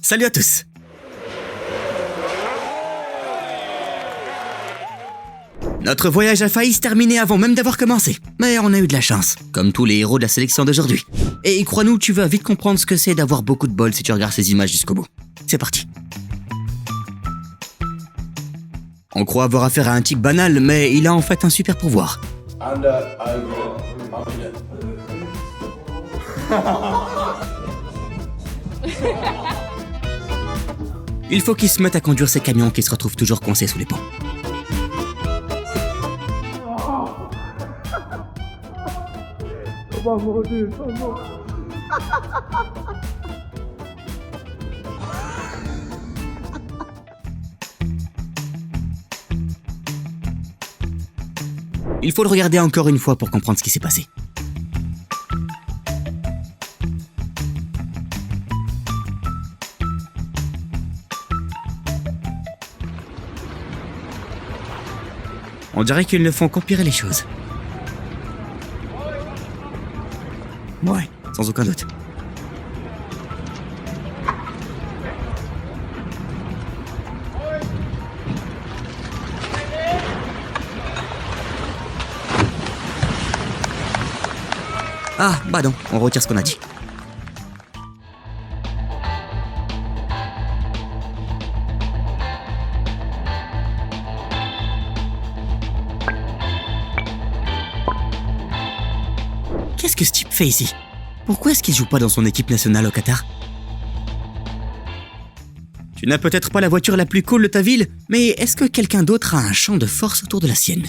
Salut à tous. Notre voyage a failli se terminer avant même d'avoir commencé. Mais on a eu de la chance, comme tous les héros de la sélection d'aujourd'hui. Et crois-nous, tu vas vite comprendre ce que c'est d'avoir beaucoup de bol si tu regardes ces images jusqu'au bout. C'est parti. On croit avoir affaire à un type banal, mais il a en fait un super pouvoir. Il faut qu'il se mette à conduire ces camions qui se retrouvent toujours coincés sous les ponts. Il faut le regarder encore une fois pour comprendre ce qui s'est passé. On dirait qu'ils ne font qu'empirer les choses. Ouais, sans aucun doute. Ah, bah non, on retire ce qu'on a dit. Qu'est-ce que ce type fait ici? Pourquoi est-ce qu'il joue pas dans son équipe nationale au Qatar? Tu n'as peut-être pas la voiture la plus cool de ta ville, mais est-ce que quelqu'un d'autre a un champ de force autour de la sienne?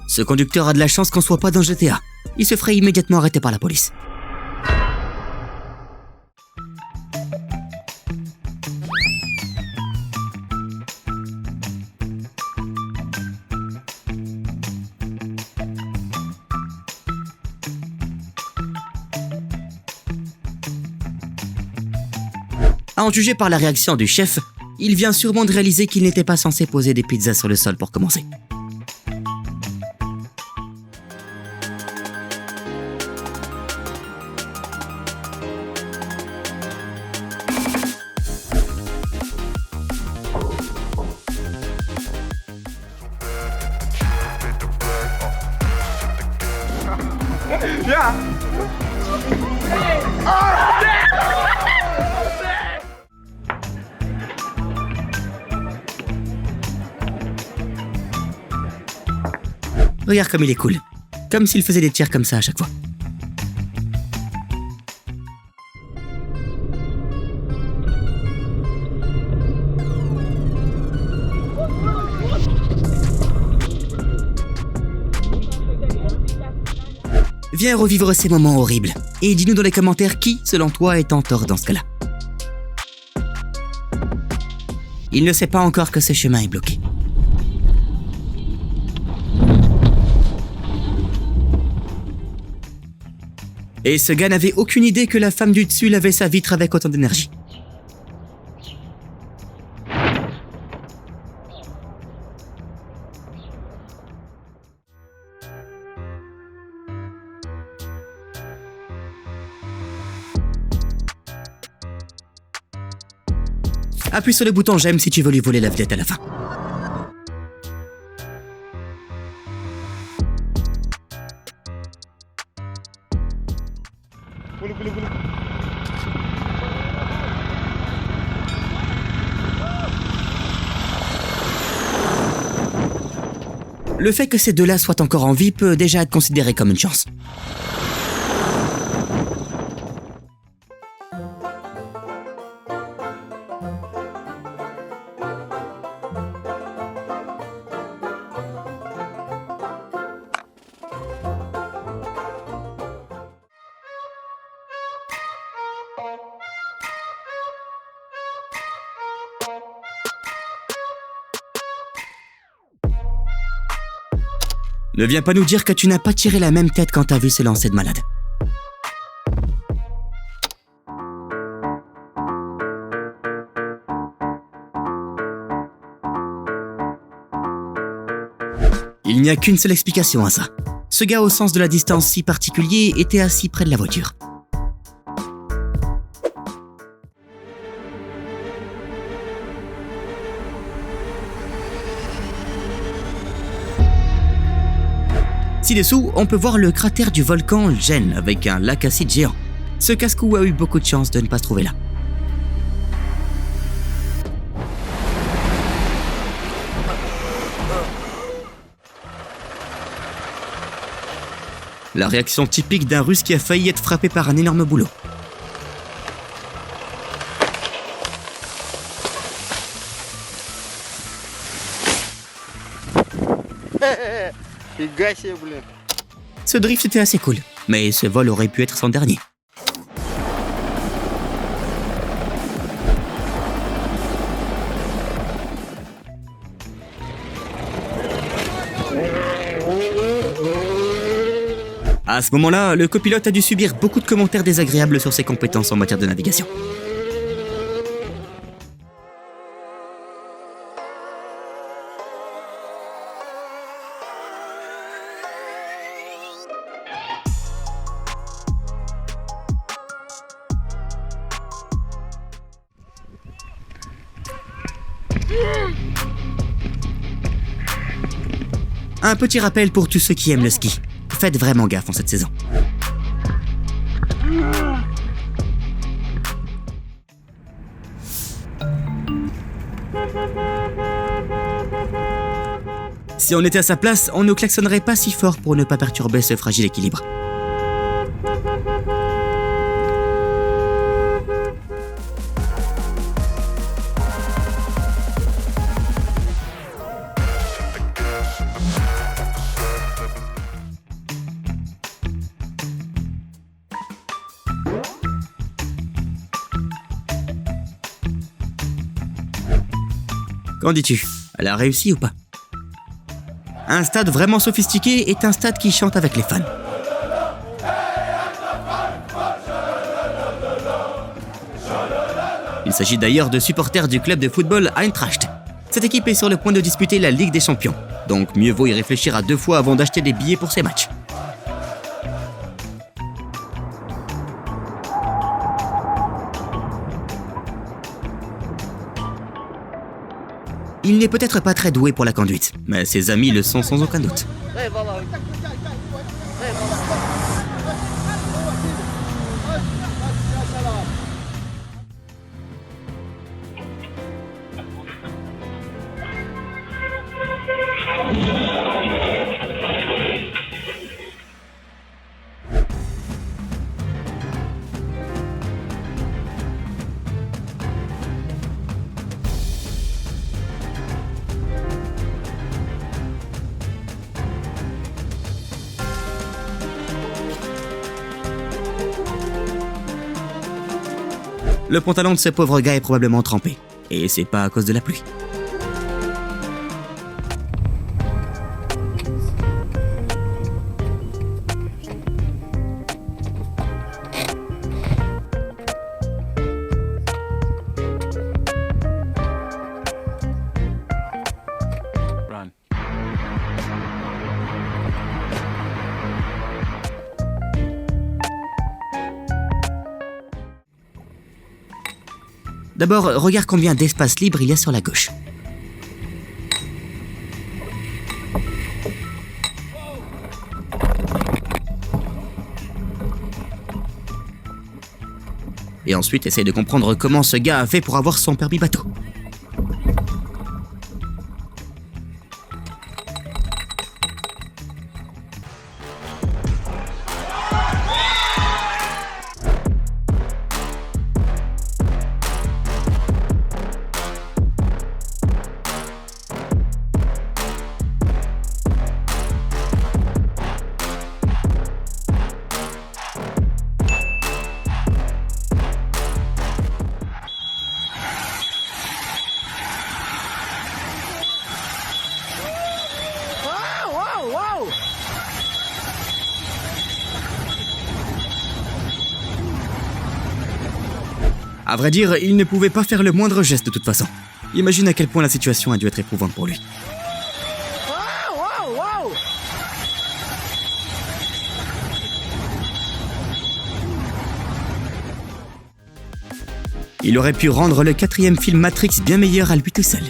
Ce conducteur a de la chance qu'on soit pas dans GTA. Il se ferait immédiatement arrêter par la police. À en juger par la réaction du chef, il vient sûrement de réaliser qu'il n'était pas censé poser des pizzas sur le sol pour commencer. Regarde comme il est cool. Comme s'il faisait des tirs comme ça à chaque fois. Viens revivre ces moments horribles. Et dis-nous dans les commentaires qui, selon toi, est en tort dans ce cas-là. Il ne sait pas encore que ce chemin est bloqué. Et ce gars n'avait aucune idée que la femme du dessus lavait sa vitre avec autant d'énergie. Appuie sur le bouton j'aime si tu veux lui voler la vedette à la fin. Le fait que ces deux-là soient encore en vie peut déjà être considéré comme une chance. Ne viens pas nous dire que tu n'as pas tiré la même tête quand t'as vu ce lancer de malade. Il n'y a qu'une seule explication à ça. Ce gars au sens de la distance si particulier était assis près de la voiture. Ci-dessous, on peut voir le cratère du volcan Gen avec un lac acide géant. Ce casse-cou a eu beaucoup de chance de ne pas se trouver là. La réaction typique d'un Russe qui a failli être frappé par un énorme boulot. Ce drift était assez cool, mais ce vol aurait pu être son dernier. À ce moment-là, le copilote a dû subir beaucoup de commentaires désagréables sur ses compétences en matière de navigation. Un petit rappel pour tous ceux qui aiment le ski. Faites vraiment gaffe en cette saison. Si on était à sa place, on ne klaxonnerait pas si fort pour ne pas perturber ce fragile équilibre. Qu'en dis-tu? Elle a réussi ou pas? Un stade vraiment sophistiqué est un stade qui chante avec les fans. Il s'agit d'ailleurs de supporters du club de football Eintracht. Cette équipe est sur le point de disputer la Ligue des Champions, donc mieux vaut y réfléchir à 2 fois avant d'acheter des billets pour ces matchs. Il n'est peut-être pas très doué pour la conduite, mais ses amis le sont sans aucun doute. Le pantalon de ce pauvre gars est probablement trempé. Et c'est pas à cause de la pluie. D'abord, regarde combien d'espace libre il y a sur la gauche. Et ensuite, essaye de comprendre comment ce gars a fait pour avoir son permis bateau. À vrai dire, il ne pouvait pas faire le moindre geste de toute façon. Imagine à quel point la situation a dû être éprouvante pour lui. Il aurait pu rendre le 4e film Matrix bien meilleur à lui tout seul.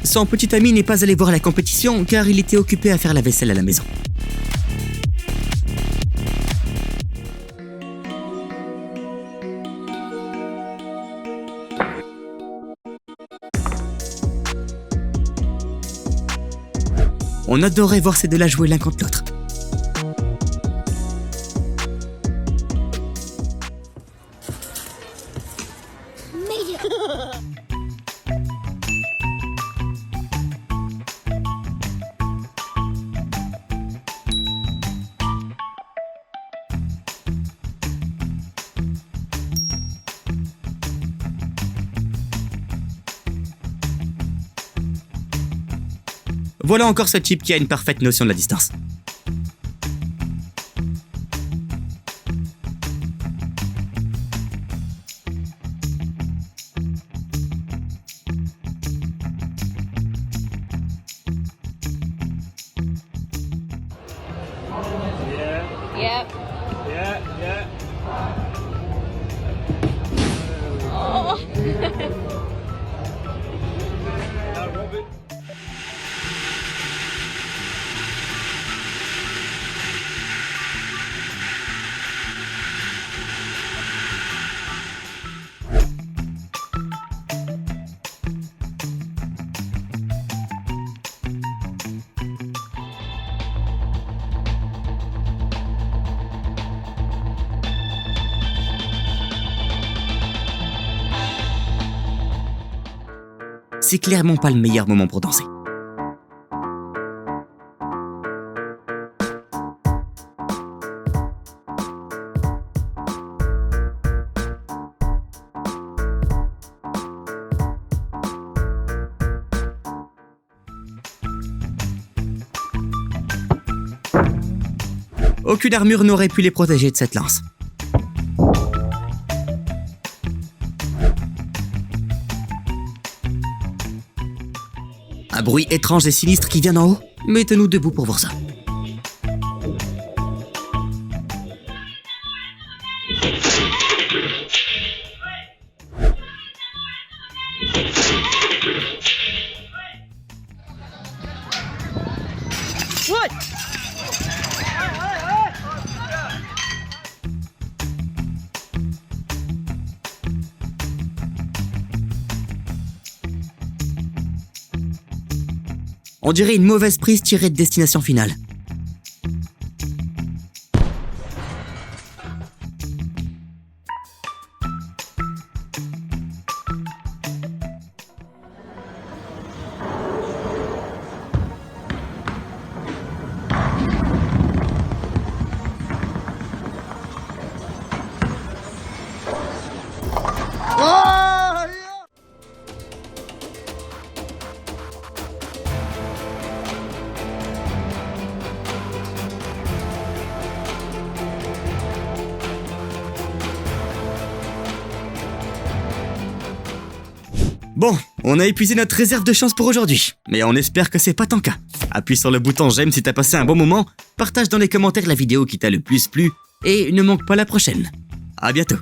Son petit ami n'est pas allé voir la compétition car il était occupé à faire la vaisselle à la maison. On adorait voir ces deux-là jouer l'un contre l'autre. Voilà encore ce type qui a une parfaite notion de la distance. Yep. Yeah. Oh. C'est clairement pas le meilleur moment pour danser. Aucune armure n'aurait pu les protéger de cette lance. Un bruit étrange et sinistre qui vient d'en haut. Mettez-nous debout pour voir ça. What? On dirait une mauvaise prise tirée de Destination Finale. Bon, on a épuisé notre réserve de chance pour aujourd'hui, mais on espère que c'est pas ton cas. Appuie sur le bouton j'aime si t'as passé un bon moment, partage dans les commentaires la vidéo qui t'a le plus plu, et ne manque pas la prochaine. À bientôt.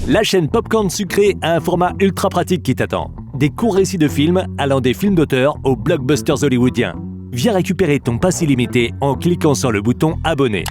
La chaîne Popcorn Sucré a un format ultra pratique qui t'attend. Des courts récits de films allant des films d'auteur aux blockbusters hollywoodiens. Viens récupérer ton pass illimité en cliquant sur le bouton abonner.